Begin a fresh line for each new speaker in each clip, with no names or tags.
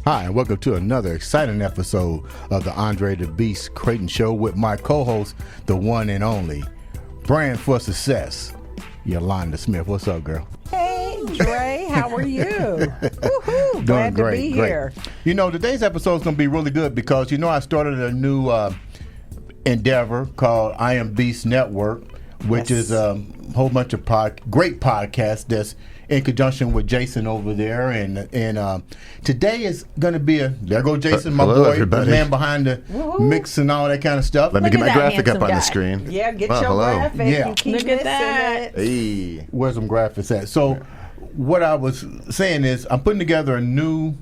Hi, and welcome to another exciting episode of the Andre The Beast Crayton Show with my co-host, the one and only Brand for Success, Yolanda Smith. What's up, girl?
Hey, Dre, how are you? Woohoo! Glad
Doing great,
to be
great.
here.
You know, today's episode is going to be really good because, I started a new endeavor called iambeast Network, which is a whole bunch of great podcasts that's in conjunction with Jason over there. And today is going to be there goes Jason, my
hello,
boy,
everybody.
the man behind the mix and all that kind of stuff.
Let me
Look
get
at
my
that
graphic up
handsome
on the
guy.
screen.
Yeah, get
Oh,
your
hello.
graphic.
Yeah.
You keep
Look at
missing
that.
it.
Hey.
Where's some graphics at? So what I was saying is I'm putting together a new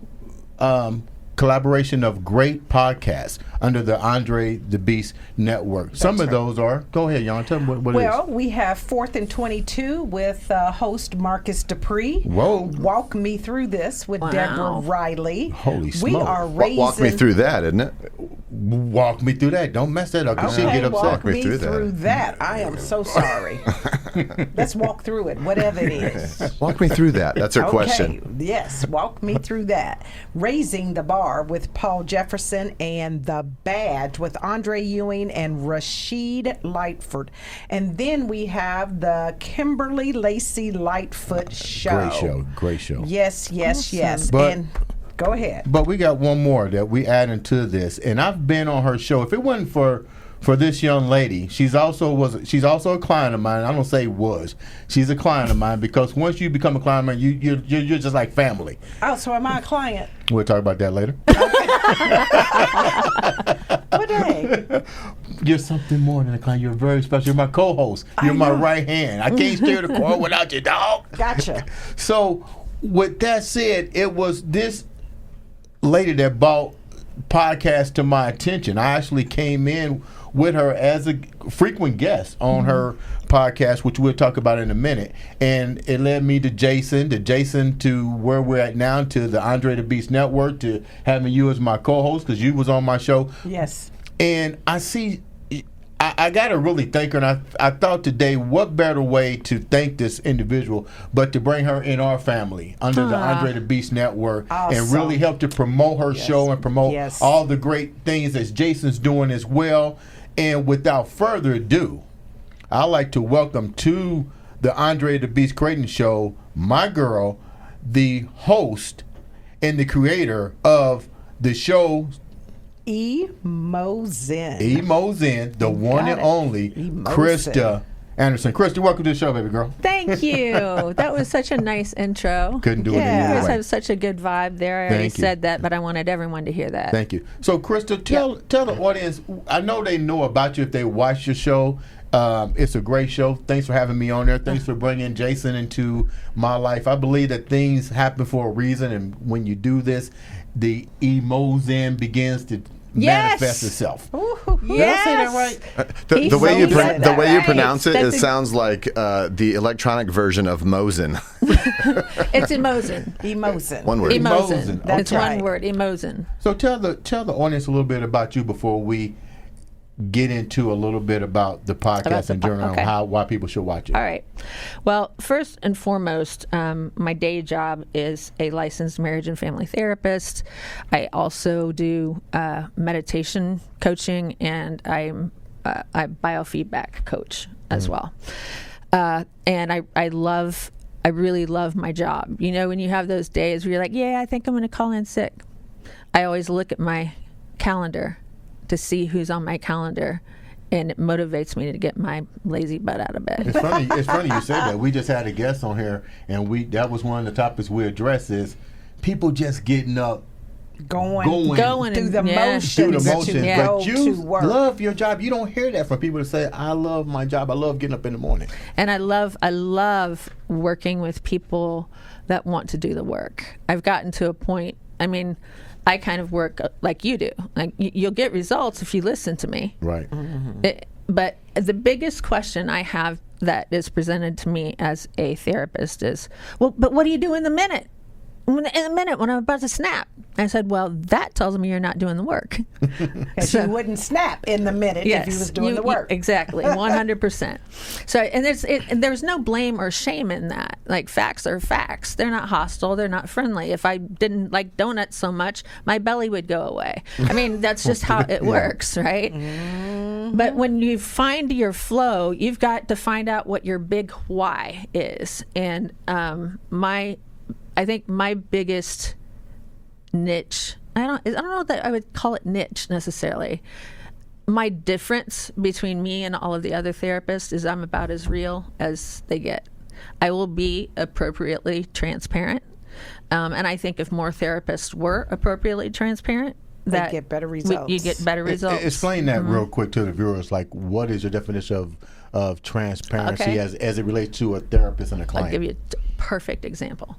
collaboration of great podcasts under the Andre The Beast Network. Some of those are, go ahead, Jan, tell them what it is.
Well, we have 4th and 22 with host Marcus Dupree.
Whoa.
Walk Me Through This with
Wow.
Deborah Riley.
Holy
We
smoke.
are raising...
Walk me through that, isn't it?
Walk me through that. Don't mess that up because she'll
Okay,
get upset.
walk
me
me
through
through
that.
that. I am so sorry. Let's walk through it, whatever it is.
Walk me through that. That's her question.
Yes, walk me through that. Raising the Bar with Paul Jefferson and The Badge with Andre Ewing and Rashid Lightfoot. And then we have the Kimberly Lacey Lightfoot Show.
Great show.
Yes, yes, yes.
But-
and go ahead.
But we got one more that we add into this, and I've been on her show. If it wasn't for this young lady, she's also a client of mine. I don't say was. She's a client of mine because once you become a client of mine, you're just like family.
Oh, so am I a client?
We'll talk about that later.
What the heck?
You're something more than a client. You're very special. You're my co-host. You're my right hand. I can't steer the car without you, dog.
Gotcha.
So, with that said, it was this lady that brought podcast to my attention. I actually came in with her as a frequent guest on her podcast, which we'll talk about in a minute. And it led me to Jason to where we're at now, to the Andre The Beast Network, to having you as my co-host because you was on my show.
Yes.
And I got to really thank her, and I thought today, what better way to thank this individual but to bring her in our family under the Andre The Beast Network and
Awesome.
really help to promote her show and promote all the great things that Jason's doing as well. And without further ado, I'd like to welcome to the Andre The Beast Crayton Show my girl, the host and the creator of the show
EmoZen.
EmoZen, the one and only
EmoZen.
Krista Anderson. Krista, welcome to the show, baby girl.
Thank you. That was such a nice intro.
Couldn't do it
You
any
guys
other way.
have such a good vibe there. I
Thank
already
you.
said that, but I wanted everyone to hear that.
Thank you. So, Krista, tell the audience, I know they know about you if they watch your show. It's a great show. Thanks for having me on there. Thanks for bringing Jason into my life. I believe that things happen for a reason, and when you do this, the EmoZen begins to manifest itself. Did I say that right?
The way you
said that
the way you
right.
pronounce it,
That's
it sounds like the electronic version of EmoZen.
It's EmoZen.
EmoZen.
One word.
EmoZen.
That's
It's
right.
one word, EmoZen.
So tell the audience a little bit about you before we get into a little bit about the podcast in general,
okay.
and why people should watch it.
All right. Well, first and foremost, my day job is a licensed marriage and family therapist. I also do meditation coaching, and I'm a biofeedback coach as well. And I really love my job. You know, when you have those days where you're like, yeah, I think I'm going to call in sick. I always look at my calendar to see who's on my calendar, and it motivates me to get my lazy butt out of bed.
It's funny you say that. We just had a guest on here, and that was one of the topics we addressed is people just getting up,
Going through the motions.
through the motions.
To
But
go
you
to work.
love your job. You don't hear that from people that say, I love my job. I love getting up in the morning.
And I love working with people that want to do the work. I've gotten to a point, I mean, I kind of work like you do. Like you'll get results if you listen to me.
Right.
But the biggest question I have that is presented to me as a therapist is, well, but what do you do in the minute? in a minute when I'm about to snap. I said, well, that tells me you're not doing the work.
Because you wouldn't snap in the minute if you was doing the work.
Exactly, 100%. So, and there's no blame or shame in that. Like, facts are facts. They're not hostile. They're not friendly. If I didn't like donuts so much, my belly would go away. I mean, that's just how it works, right? Mm-hmm. But when you find your flow, you've got to find out what your big why is. And I think my biggest niche, I don't know that I would call it niche necessarily. My difference between me and all of the other therapists is I'm about as real as they get. I will be appropriately transparent. And I think if more therapists were appropriately transparent, that
get better results.
You get better results.
Explain that real quick to the viewers. Like, what is your definition of transparency as it relates to a therapist and a client?
I'll give you a perfect example.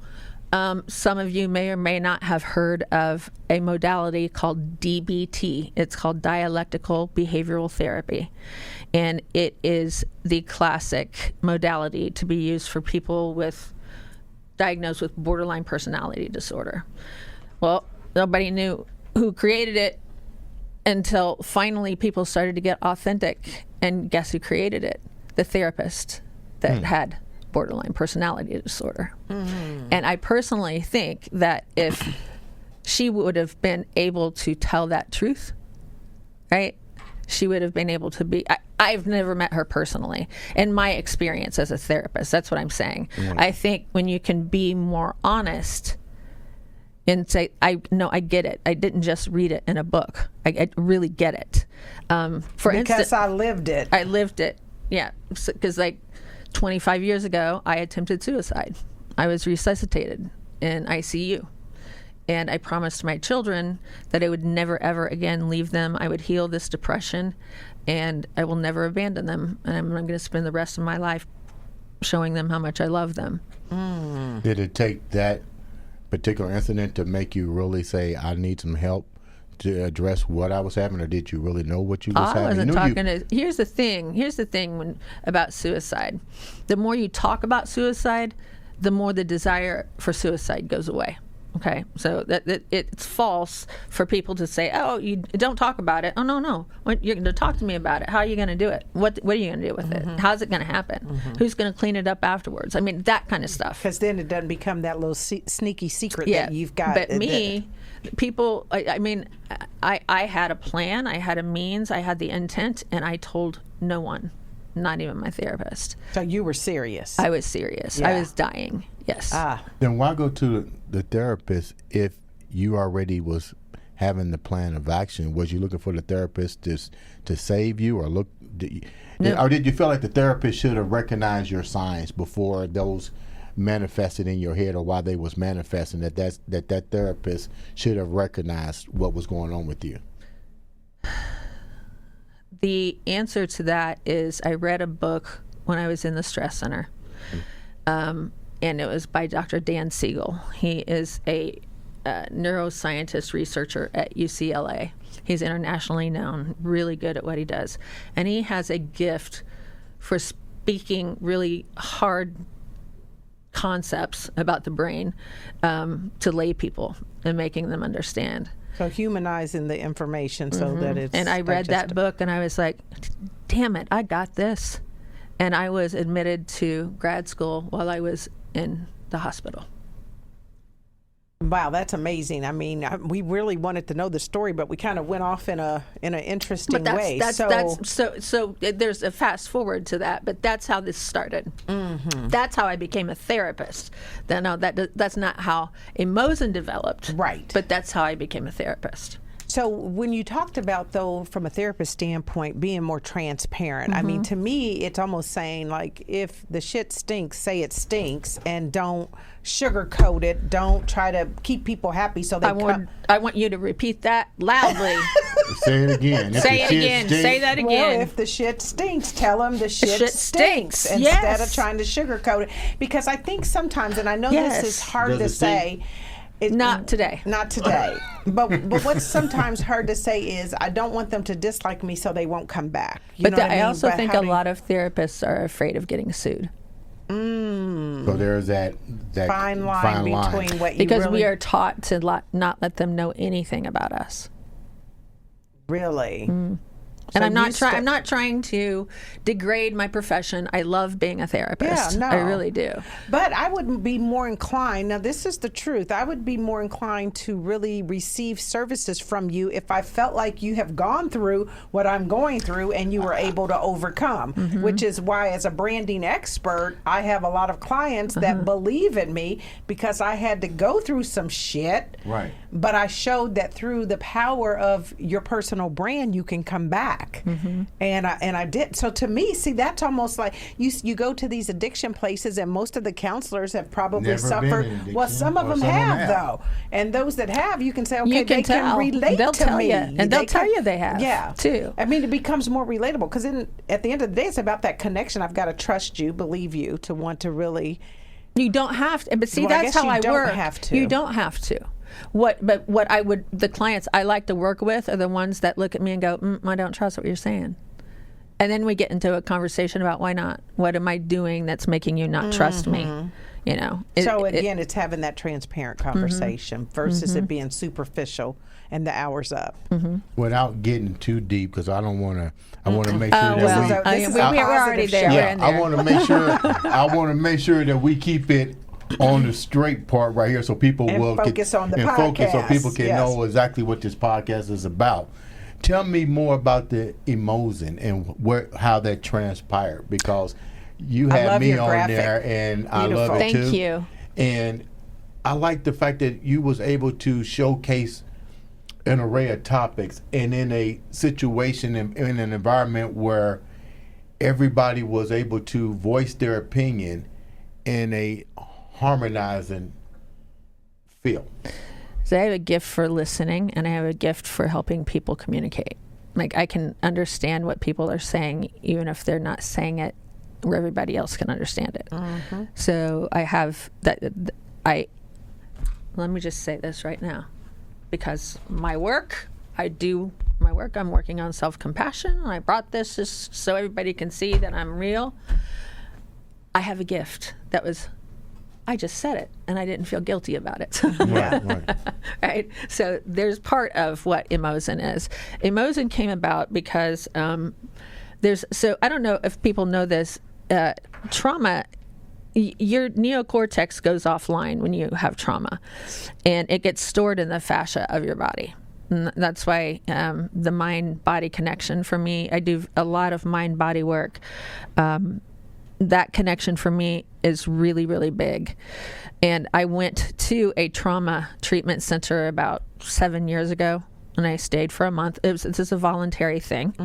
Some of you may or may not have heard of a modality called DBT. It's called dialectical behavioral therapy. And it is the classic modality to be used for people diagnosed with borderline personality disorder. Well, nobody knew who created it until finally people started to get authentic. And guess who created it? The therapist that had borderline personality disorder. And I personally think that if she would have been able to tell that truth, right, she would have been able to be, I've never met her personally. In my experience as a therapist, that's what I'm saying. I think when you can be more honest and say, I get it. I didn't just read it in a book. I really get it. For instance,
because I lived it.
I lived it. Yeah. Because 25 years ago, I attempted suicide. I was resuscitated in ICU. And I promised my children that I would never, ever again leave them. I would heal this depression, and I will never abandon them. And I'm going to spend the rest of my life showing them how much I love them.
Did it take that particular incident to make you really say, I need some help to address what I was having, or did you really know what you was having?
I wasn't talking here's the thing about suicide. The more you talk about suicide, the more the desire for suicide goes away. Okay, so that it's false for people to say, "Oh, you don't talk about it." Oh, no, you're going to talk to me about it. How are you going to do it? What are you going to do with it? How's it going to happen? Who's going to clean it up afterwards? I mean, that kind of stuff.
Because then it doesn't become that little sneaky secret that you've got.
But people, I had a plan, I had a means, I had the intent, and I told no one, not even my therapist.
So you were serious.
I was serious.
Yeah.
I was dying. Yes.
Then why go to the therapist if you already was having the plan of action? Was you looking for the therapist to save you, or did you feel like the therapist should have recognized your signs before those manifested in your head, or while they was manifesting, that therapist should have recognized what was going on with you?
The answer to that is I read a book when I was in the stress center. And it was by Dr. Dan Siegel. He is a neuroscientist researcher at UCLA. He's internationally known, really good at what he does. And he has a gift for speaking really hard concepts about the brain to lay people and making them understand.
So humanizing the information so that it's
And I read that book and I was like, damn it, I got this. And I was admitted to grad school while I was in the hospital.
Wow, that's amazing. I mean, we really wanted to know the story, but we kind of went off in an interesting way.
So there's a fast forward to that, but that's how this started. That's how I became a therapist. That's not how EmoZen developed.
Right.
But that's how I became a therapist.
So when you talked about, though, from a therapist standpoint, being more transparent, I mean, to me, it's almost saying, like, if the shit stinks, say it stinks, and don't sugarcoat it. Don't try to keep people happy so they
I want you to repeat that loudly.
Say it again.
Say it again. Say that again.
Well, if the shit stinks, tell them the shit stinks instead of trying to sugarcoat it. Because I think sometimes, and I know this is hard to say,
not today.
Not today. But what's sometimes hard to say is, I don't want them to dislike me so they won't come back. You know what I mean?
I also think a lot of therapists are afraid of getting sued.
So there's that
fine line between what you
Because
really...
we are taught to not let them know anything about us.
Really?
And I'm not trying to degrade my profession. I love being a therapist.
Yeah, no.
I really do.
But I would be more inclined, now this is the truth, I would be more inclined to really receive services from you if I felt like you have gone through what I'm going through and you were able to overcome, which is why as a branding expert, I have a lot of clients that believe in me because I had to go through some shit.
Right.
But I showed that through the power of your personal brand, you can come back. And I did. So to me, see, that's almost like you go to these addiction places, and most of the counselors have probably
Never
suffered.
been in addiction,
Well, some of
or
them
some of them
have,
have.
though. And those that have, you can say, okay,
You can
they
tell.
can relate
They'll
to
tell
me.
you. And they'll tell you they have,
Yeah.
too.
I mean, it becomes more relatable because at the end of the day, it's about that connection. I've got to trust you, believe you, to want to really.
You don't have to. But see,
Well, I
that's
guess
how
you
I
don't
work.
have to.
You don't have to. The clients I like to work with are the ones that look at me and go, I don't trust what you're saying. And then we get into a conversation about why not? What am I doing that's making you not trust me? You know.
So again, it's having that transparent conversation versus it being superficial and the hour's up.
Without getting too deep, because I don't want to. I want to make sure
we're
already there.
show.
We're in there.
I want to make sure. I want to make sure that we keep it on the straight part right here, so people
And
will
focus on the
and focus, so
podcast.
people can
Yes.
know exactly what this podcast is about. Tell me more about the EmoZen and how that transpired, because you
I
had
love
me
your
on
graphic.
there, and I
Beautiful.
love it
Thank
too.
you.
And I like the fact that you was able to showcase an array of topics, and in a situation in an environment where everybody was able to voice their opinion in a harmonizing feel.
So I have a gift for listening, and I have a gift for helping people communicate. Like, I can understand what people are saying, even if they're not saying it where everybody else can understand it. So I have that. Let me just say this right now, because I'm working on self-compassion, and I brought this just so everybody can see that I'm real. I have a gift that was, I just said it, and I didn't feel guilty about it.
Right.
Right? So there's part of what EmoZen is. EmoZen came about because so I don't know if people know this, trauma, your neocortex goes offline when you have trauma, and it gets stored in the fascia of your body. And that's why the mind-body connection for me, I do a lot of mind-body work. That connection for me is really, really big. And I went to a trauma treatment center about 7 years ago, and I stayed for a month. This is a voluntary thing.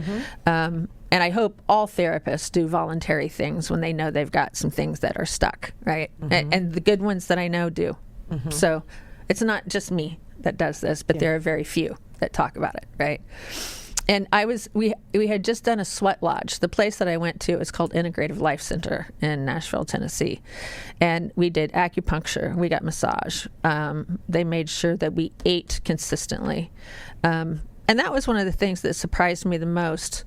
And I hope all therapists do voluntary things when they know they've got some things that are stuck, right? And the good ones that I know do. So it's not just me that does this, but there are very few that talk about it, right? And we had just done a sweat lodge. The place that I went to is called Integrative Life Center in Nashville, Tennessee. And we did acupuncture. We got massage. They made sure that we ate consistently. And that was one of the things that surprised me the most.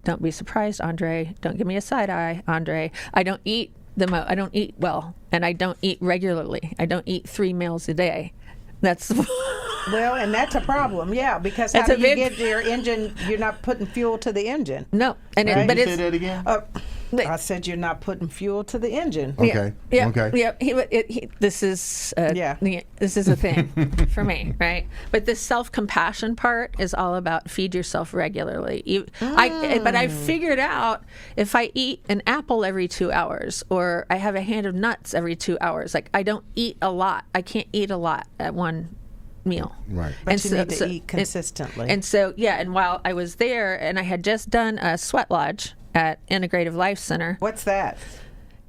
Don't be surprised, Andre. Don't give me a side eye, Andre. I don't eat I don't eat well, and I don't eat regularly. I don't eat 3 meals a day. That's
Well, and that's a problem, yeah, because how do you get your engine? You're not putting fuel to the engine.
no, and
Right?
but
Say
it's
that again.
I said you're not putting fuel to the engine.
Okay.
Yeah,
Okay.
yeah. This is this is a thing for me, right? But the self-compassion part is all about feed yourself regularly. But I figured out if I eat an apple every 2 hours, or I have a hand of nuts every 2 hours, like I don't eat a lot. I can't eat a lot at one meal.
Right.
But you need to eat consistently.
And while I was there, and I had just done a sweat lodge at Integrative Life Center.
What's that?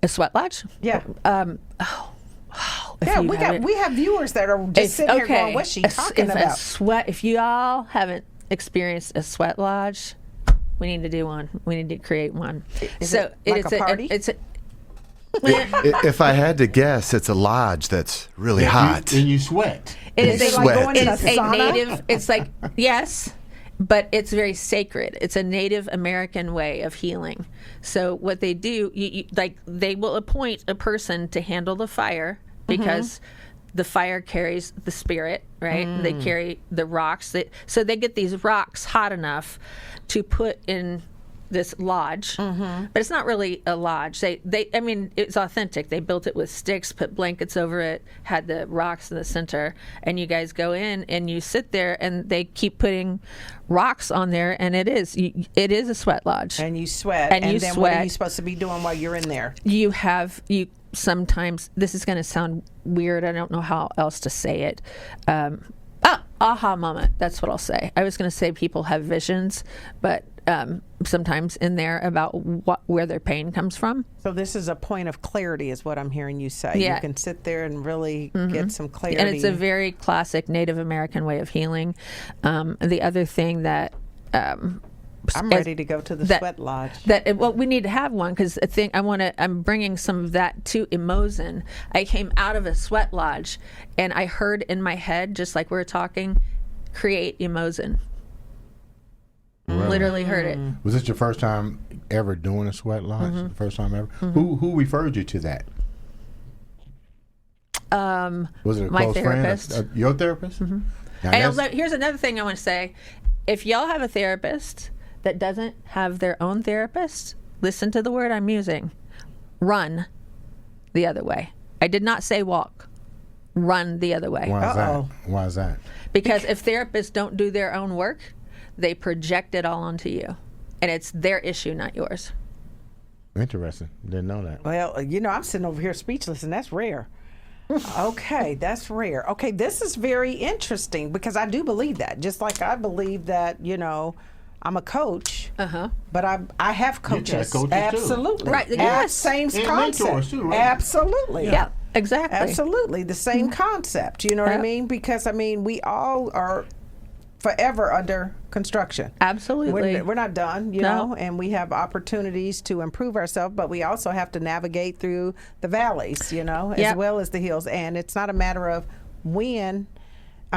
A sweat lodge?
Yeah.
If you
we have viewers that are just sitting here going, "What's she talking about?"
If you all haven't experienced a sweat lodge, we need to do one. We need to create one.
Is it like a party?
If I had to guess, it's a lodge that's really hot.
And you sweat.
It is
It's
a,
like
going in
it's
a
a
sauna?
native. It's like yes, but it's very sacred. It's a Native American way of healing. So what they do, like they will appoint a person to handle the fire because the fire carries the spirit, right? They carry the rocks. So they get these rocks hot enough to put in this lodge, but it's not really a lodge. I mean, it's authentic. They built it with sticks, put blankets over it, had the rocks in the center, and you guys go in and you sit there, and they keep putting rocks on there, and it is a sweat lodge.
And you sweat,
and
then
sweat.
What are you supposed to be doing while you're in there?
You sometimes, this is going to sound weird. I don't know how else to say it. Aha moment. That's what I'll say. I was going to say people have visions, but sometimes in there about where their pain comes from.
So this is a point of clarity is what I'm hearing you say.
Yeah.
You can sit there and really get some clarity.
And it's a very classic Native American way of healing. The other thing that
I'm ready to go to the sweat lodge.
Well, we need to have one because I'm bringing some of that to EmoZen. I came out of a sweat lodge and I heard in my head, just like we were talking, create EmoZen.
Really?
Literally heard it.
Was this your first time ever doing a sweat lodge? The first time ever? Who referred you to that? Was it a
my
close
therapist.
friend? Your therapist? Now
And here's another thing I want to say. If y'all have a therapist that doesn't have their own therapist, listen to the word I'm using. Run the other way. I did not say walk. Run the other way.
Why is that? Why is that?
Because if therapists don't do their own work, they project it all onto you. And it's their issue, not yours.
Interesting. Didn't know that.
Well, I'm sitting over here speechless, and that's rare. Okay, that's rare. Okay, this is very interesting because I do believe that. Just like I believe that, I'm a coach, but I have coaches.
Coaches
Absolutely.
too.
Right. Yes.
Same
And
concept.
mentors too, right?
Absolutely.
Yeah, exactly.
Absolutely. The same concept. You know what I mean? Because, we all are forever under construction.
Absolutely.
We're not done,
No.
and we have opportunities to improve ourselves, but we also have to navigate through the valleys, as well as the hills. And it's not a matter of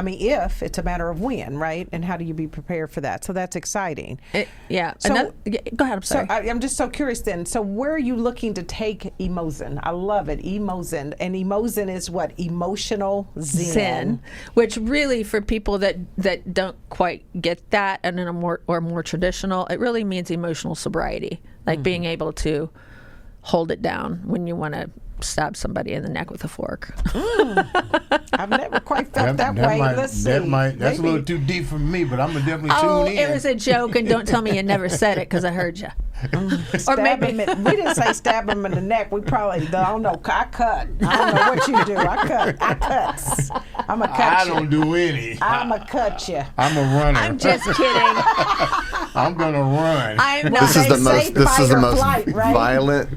if, it's a matter of when, right? And how do you be prepared for that? So that's exciting.
So, go ahead, I'm sorry.
So I'm just so curious then. So where are you looking to take EmoZen? I love it, EmoZen. And EmoZen is what? Emotional Zen.
Which really, for people that don't quite get that and in a more traditional, it really means emotional sobriety. Like being able to hold it down when you want to stab somebody in the neck with a fork.
I've never quite felt that way. Let's see.
That's a little too deep for me, but I'm going to definitely tune in.
It was a joke, and don't tell me you never said it because I heard you. Or maybe
we didn't say stab him in the neck. We probably, I don't know, I cut. I don't know what you do. I cut. I'm going to cut you.
I don't do any.
I'm going to cut you.
I'm a runner.
I'm just kidding.
I'm going to run.
This is the most
flight, right?
violent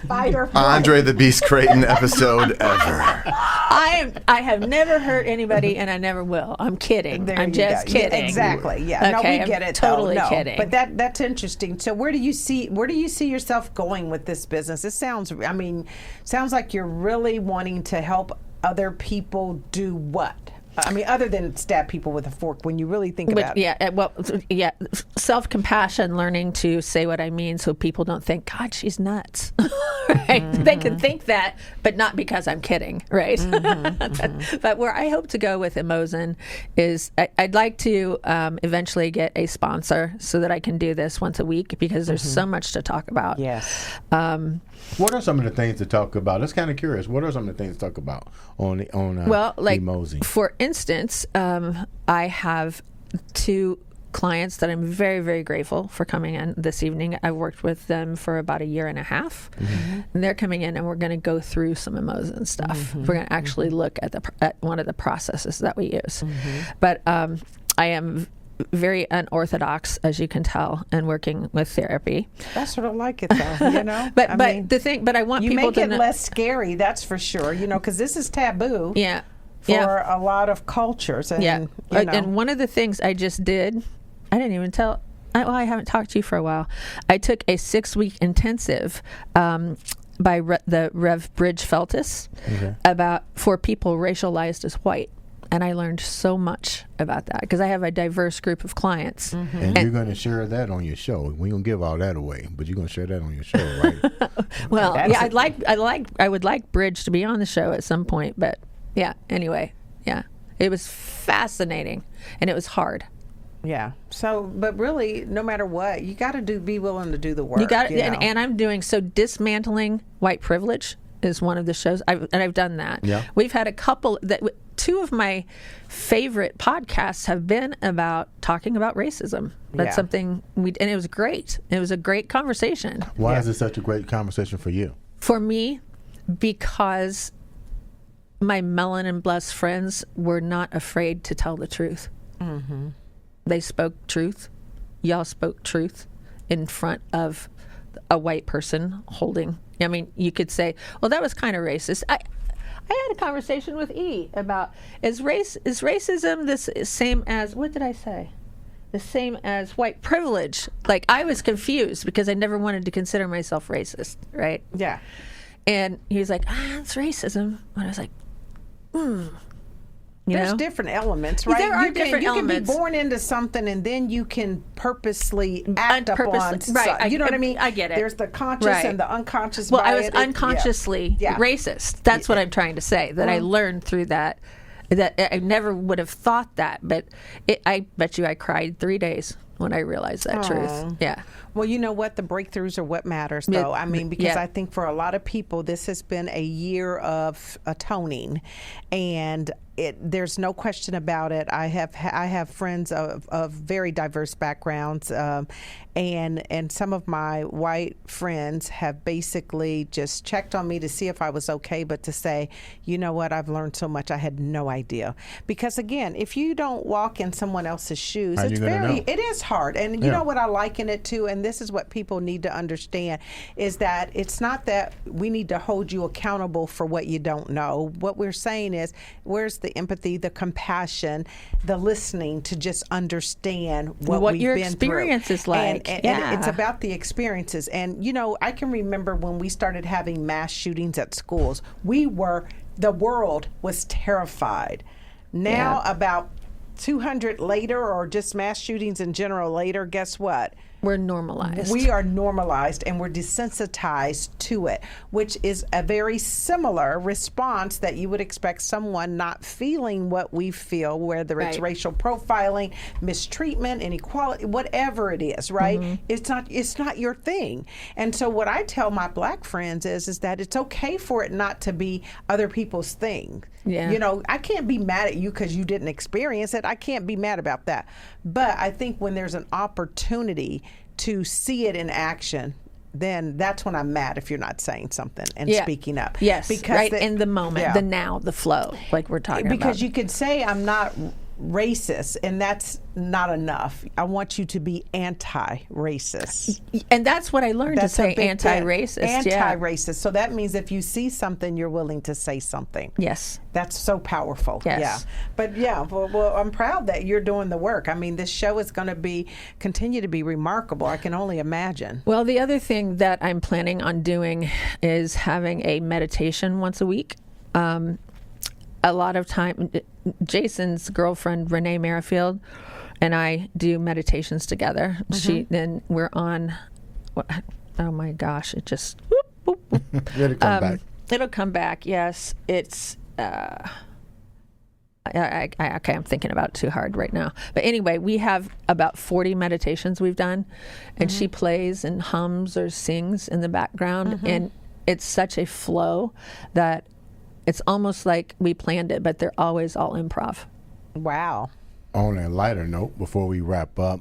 Fight or flight.
Andre the Beast Crayton episode ever.
I have never hurt anybody, and I never will. I'm kidding.
There
I'm
you
just
go.
kidding.
Yeah, exactly. Yeah.
Okay,
No, we get it.
Totally
though. No.
kidding.
But that's interesting. So where do you see yourself going with this business? It sounds like you're really wanting to help other people do what? Other than stab people with a fork, when you really think about it.
Self-compassion, learning to say what I mean so people don't think, God, she's nuts. Right? They can think that, but not because I'm kidding, right? But where I hope to go with EmoZen is I'd like to eventually get a sponsor so that I can do this once a week because there's so much to talk about.
Yes.
What are some of the things to talk about? That's kind of curious. What are some of the things to talk about on EmoZen?
For instance, I have 2 clients that I'm very, very grateful for coming in this evening. I've worked with them for about a year and a half, and they're coming in, and we're going to go through some EmoZen stuff. We're going to actually look at one of the processes that we use. But I am very unorthodox, as you can tell, and working with therapy.
I sort of like it, though.
But I want
you
people
make
to
it less scary. That's for sure. Because this is taboo.
Yeah.
For a lot of cultures. And,
And one of the things I just did, I didn't even tell. I haven't talked to you for a while. I took a 6-week intensive by the Rev Bridge Feltis for people racialized as white. And I learned so much about that because I have a diverse group of clients.
And you're going to share that on your show. We don't give all that away, but you're going to share that on your show, right?
Well, yeah, I would like Bridge to be on the show at some point, but yeah, anyway, yeah. It was fascinating and it was hard.
Yeah. So, but really, no matter what, you got to be willing to do the work.
You got it, and I'm doing so. Dismantling white privilege is one of the shows, I've done that.
Yeah.
We've had a couple that. Two of my favorite podcasts have been about talking about racism. That's something and it was great. It was a great conversation.
Why is it such a great conversation for you?
For me, because my melanin blessed friends were not afraid to tell the truth. Mm-hmm. They spoke truth. Y'all spoke truth in front of a white person holding. I mean, you could say, well, that was kind of racist. I had a conversation with E about is racism the same as, what did I say? The same as white privilege. Like, I was confused because I never wanted to consider myself racist, right?
Yeah.
And he was like, it's racism. And I was like,
There's different elements, right?
There are different elements.
You can be born into something, and then you can purposely act upon.
Right.
You know what I mean?
I get it.
There's the conscious and the unconscious.
Well, I was unconsciously racist. That's what I'm trying to say. That I learned through that. That I never would have thought that, but I bet you I cried 3 days when I realized that truth. Yeah.
Well, you know what? The breakthroughs are what matters, though. I mean, because I think for a lot of people, this has been a year of atoning, and there's no question about it. I have friends of very diverse backgrounds, and some of my white friends have basically just checked on me to see if I was okay, but to say, you know what, I've learned so much, I had no idea. Because again, if you don't walk in someone else's shoes, it is hard. And you know what I liken it to, and this is what people need to understand, is that it's not that we need to hold you accountable for what you don't know. What we're saying is, where's the empathy, the compassion, the listening to just understand what we've
your
been
experience
through.
is like.
And it's about the experiences. And, you know, I can remember when we started having mass shootings at schools, the world was terrified. Now, about 200 later, or just mass shootings in general later, guess what?
We're normalized.
We are normalized, and we're desensitized to it, which is a very similar response that you would expect someone not feeling what we feel, whether it's racial profiling, mistreatment, inequality, whatever it is, right? Mm-hmm. It's not your thing. And so what I tell my black friends is that it's okay for it not to be other people's thing.
Yeah.
You know, I can't be mad at you because you didn't experience it. I can't be mad about that. But I think when there's an opportunity to see it in action, then that's when I'm mad if you're not saying something and speaking up.
Yes,
because
in the moment, the now, the flow, like we're talking about.
Because you could say I'm not racist, and that's not enough. I want you to be anti-racist.
And that's what I learned, to say anti-racist.
Anti-racist. So that means if you see something, you're willing to say something.
Yes.
That's so powerful.
Yes.
Yeah. But well, I'm proud that you're doing the work. I mean, this show is going to continue to be remarkable. I can only imagine.
Well, the other thing that I'm planning on doing is having a meditation once a week. A lot of time, Jason's girlfriend, Renee Merrifield, and I do meditations together. Then we're on, oh my gosh, it just, whoop, whoop, whoop.
It'll come back.
It'll come back, yes. It's, okay, I'm thinking about it too hard right now. But anyway, we have about 40 meditations we've done, and she plays and hums or sings in the background, and it's such a flow that it's almost like we planned it, but they're always all improv.
Wow.
On a lighter note, before we wrap up,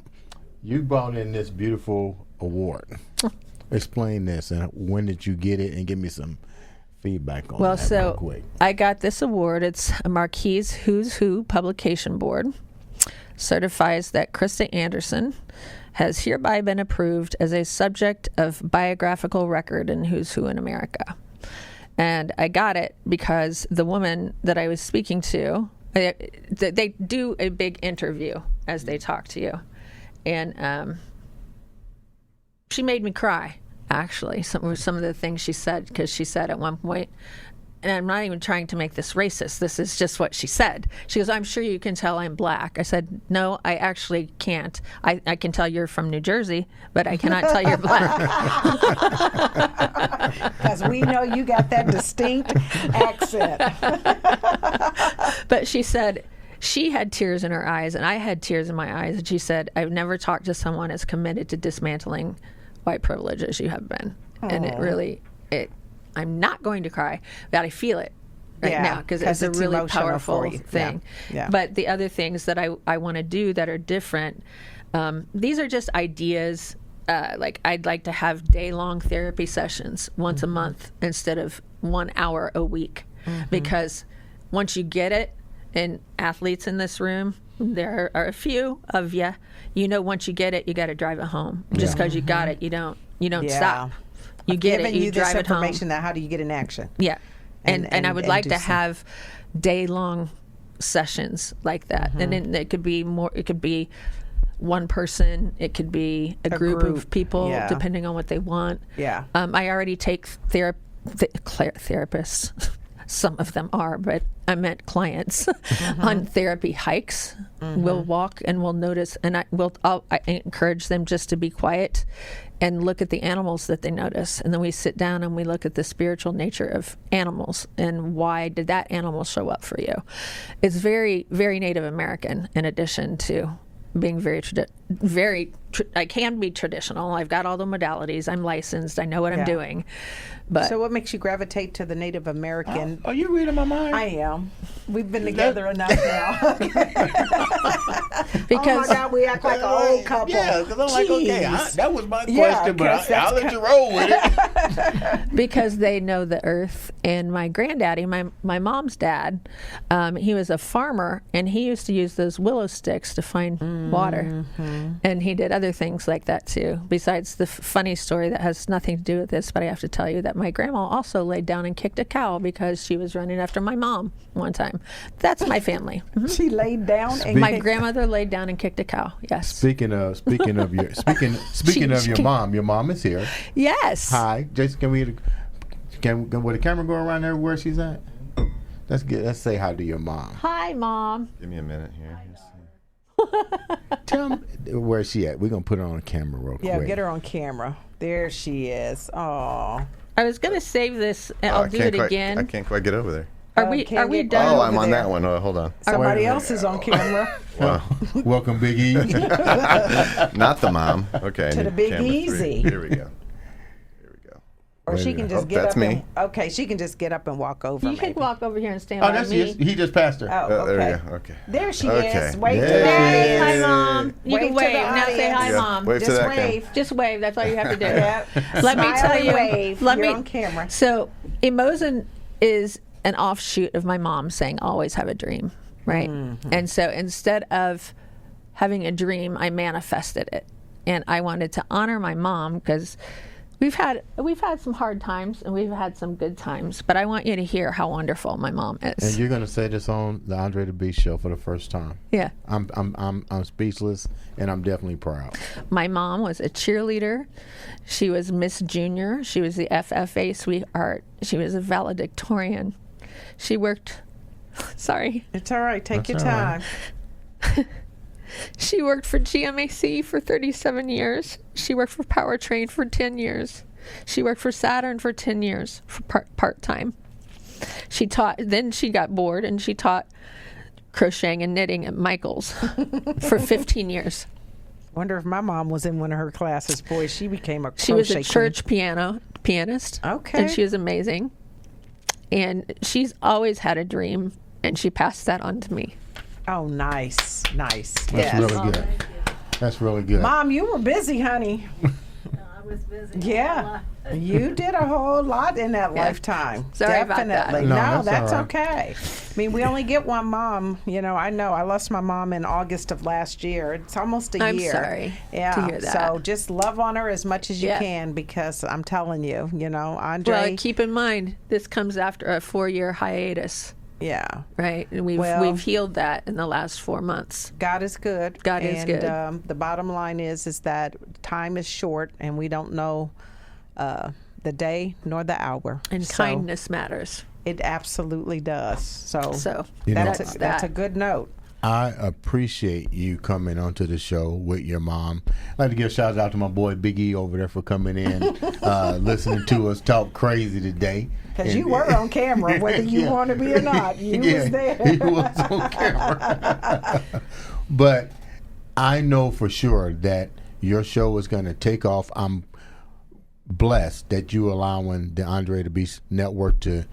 you brought in this beautiful award. Explain this, and when did you get it, and give me some feedback on that real quick.
I got this award. It's a Marquise Who's Who publication board. Certifies that Krista Anderson has hereby been approved as a subject of biographical record in Who's Who in America. And I got it because the woman that I was speaking to, they do a big interview as they talk to you. And she made me cry, actually, some of the things she said, because she said at one point, and I'm not even trying to make this racist. This is just what she said. She goes, I'm sure you can tell I'm black. I said, no, I actually can't. I can tell you're from New Jersey, but I cannot tell you're black.
Because we know you got that distinct accent.
But she said she had tears in her eyes, and I had tears in my eyes. And she said, I've never talked to someone as committed to dismantling white privilege as you have been. Aww. And it really, I'm not going to cry, but I feel it right now because it's a really powerful thing. Yeah. But the other things that I want to do that are different, these are just ideas. Like I'd like to have day-long therapy sessions once a month instead of 1 hour a week, because once you get it, and athletes in this room, there are a few of you. You know, once you get it, you got to drive it home. Just because you got it, you don't stop. You get it, you drive it home.
Information now, how do you get in action?
Yeah, and I would like to have day-long sessions like that, and then it could be more. It could be one person. It could be a group of people, depending on what they want. Yeah. I already take therapists. Some of them are, but I meant clients on therapy hikes. We'll walk and we'll notice, and I encourage them just to be quiet and look at the animals that they notice. And then we sit down and we look at the spiritual nature of animals and why did that animal show up for you. It's very, very Native American in addition to being I can be traditional. I've got all the modalities. I'm licensed. I know what I'm doing. But
so what makes you gravitate to the Native American?
Are you reading my mind?
I am. We've been together enough now.
Because
oh my God, we act like an old couple.
Yeah, because I'm like, okay, that was my question, but I'll let you roll with it.
Because they know the earth. And my granddaddy, my mom's dad, he was a farmer, and he used to use those willow sticks to find water. And he did other things like that too, besides the funny story that has nothing to do with this, but I have to tell you that my grandma also laid down and kicked a cow because she was running after my mom one time. That's my family.
She laid down and
my grandmother laid down and kicked a cow. Yes.
Speaking of your mom, your mom is here.
Yes.
Hi, Jason. Will the camera go around everywhere she's at? Let's say hi to your mom.
Hi, Mom.
Give me a minute here.
Tell me where she at. We're gonna put her on camera real quick.
Yeah, get her on camera. There she is. Oh.
I was gonna save this, and I'll do it again.
I can't quite get over there.
Are we done?
Oh, I'm on that one. Oh, hold on.
Somebody else is on camera.
Welcome, Big E.
Not the mom. Okay.
To the Big Easy.
Here we go.
Or she can just get up. Okay, she can just get up and walk over.
You can walk over here and stand by me.
He just passed her.
Oh, okay.
There you go. Okay.
There she is. Wave to
that. Hi, Mom. You can wave. Now say hi,
Yeah.
Mom.
Wave
Just
to that
wave.
Just wave. That's all you have to do.
Yep.
Let me tell you.
Wave. You're on camera.
So, EmoZen is an offshoot of my mom saying, always have a dream, right? And so instead of having a dream, I manifested it. And I wanted to honor my mom because we've had some hard times and we've had some good times, but I want you to hear how wonderful my mom is.
And you're gonna say this on the Andre the Beast show for the first time.
Yeah.
I'm speechless, and I'm definitely proud.
My mom was a cheerleader. She was Miss Junior. She was the FFA sweetheart. She was a valedictorian. She worked. Sorry.
It's all right. Take your time.
She worked for GMAC for 37 years. She worked for Powertrain for 10 years. She worked for Saturn for 10 years for part-time. She taught, then she got bored and she taught crocheting and knitting at Michael's for 15 years.
Wonder if my mom was in one of her classes. Boy, she became a crochet
She was a church
queen.
pianist.
Okay.
And she was amazing. And she's always had a dream, and she passed that on to me.
Oh, nice.
That's really good. That's really good.
Mom, you were busy, honey.
I was busy.
Yeah. You did a whole lot in that lifetime.
Sorry about that.
Definitely.
No,
that's
all right.
okay. I mean, we only get one mom. You know, I lost my mom in August of last year. It's almost a year.
I'm sorry to hear that.
So just love on her as much as you can, because I'm telling you, Andre.
Well, keep in mind, this comes after a 4-year hiatus.
Yeah.
Right. And we've healed that in the last 4 months.
God is good.
God is good.
The bottom line is that time is short, and we don't know the day nor the hour.
And kindness matters.
It absolutely does. So
You know,
that's a good note.
I appreciate you coming onto the show with your mom. I'd like to give a shout out to my boy Big E over there for coming in, listening to us talk crazy today.
Because you were on camera, whether you want to be or not. You was there.
He was on camera. But I know for sure that your show is going to take off. I'm blessed that you allowing the Andre the Beast Network to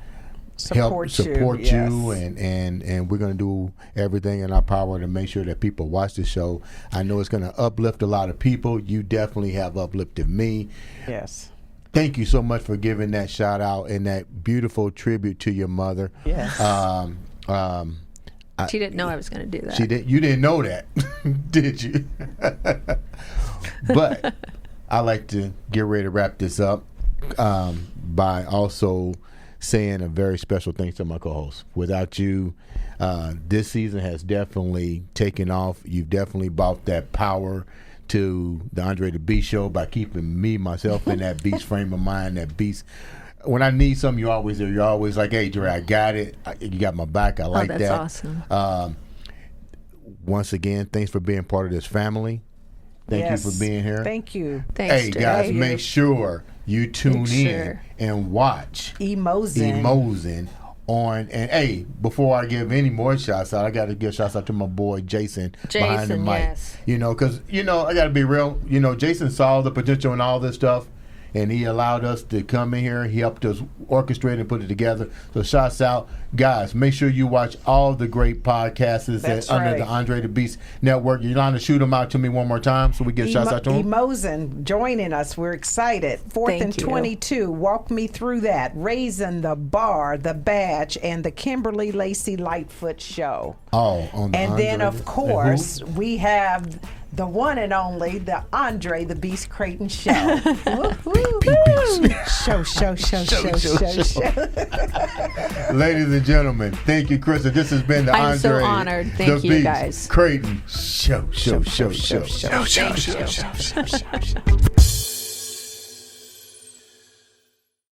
help support you, and we're going to do everything in our power to make sure that people watch the show. I know it's going to uplift a lot of people. You definitely have uplifted me.
Yes.
Thank you so much for giving that shout out and that beautiful tribute to your mother.
Yes.
She didn't know I was going to do that.
She didn't. You didn't know that, did you? But I like to get ready to wrap this up by also saying a very special thanks to my co-host. Without you, this season has definitely taken off. You've definitely brought that power to the Andre the Beast Show by keeping myself in that beast frame of mind, that beast. When I need something, you're always there. You're always like, hey, Dre, I got it. You got my back. I like that.
That's awesome.
Once again, thanks for being part of this family. Thank you for being here.
Thank you.
Thanks,
Hey,
Dre.
guys, make sure you tune in and watch
EmoZen
on. And hey, before I give any more shots out, I got to give shots out to my boy Jason behind the mic.
Yes.
You know, because I got to be real. Jason saw the potential in all this stuff, and he allowed us to come in here. He helped us orchestrate and put it together. So shots out, guys. Make sure you watch all the great podcasts under the Andre the Beast Network. You're going to shoot them out to me one more time so we get shots out to them.
EmoZen joining us. We're excited. 4th and 22. Walk me through that. Raising the Bar, the Badge, and the Kimberly Lacey Lightfoot Show.
Oh, on the
and
Andre,
then of course we have the one and only, the Andre the Beast Crayton Show. Show.
Ladies and gentlemen, thank you, Krista. This has been the
I'm
Andre
so honored. Thank
the
you,
Beast
guys.
Crayton Show.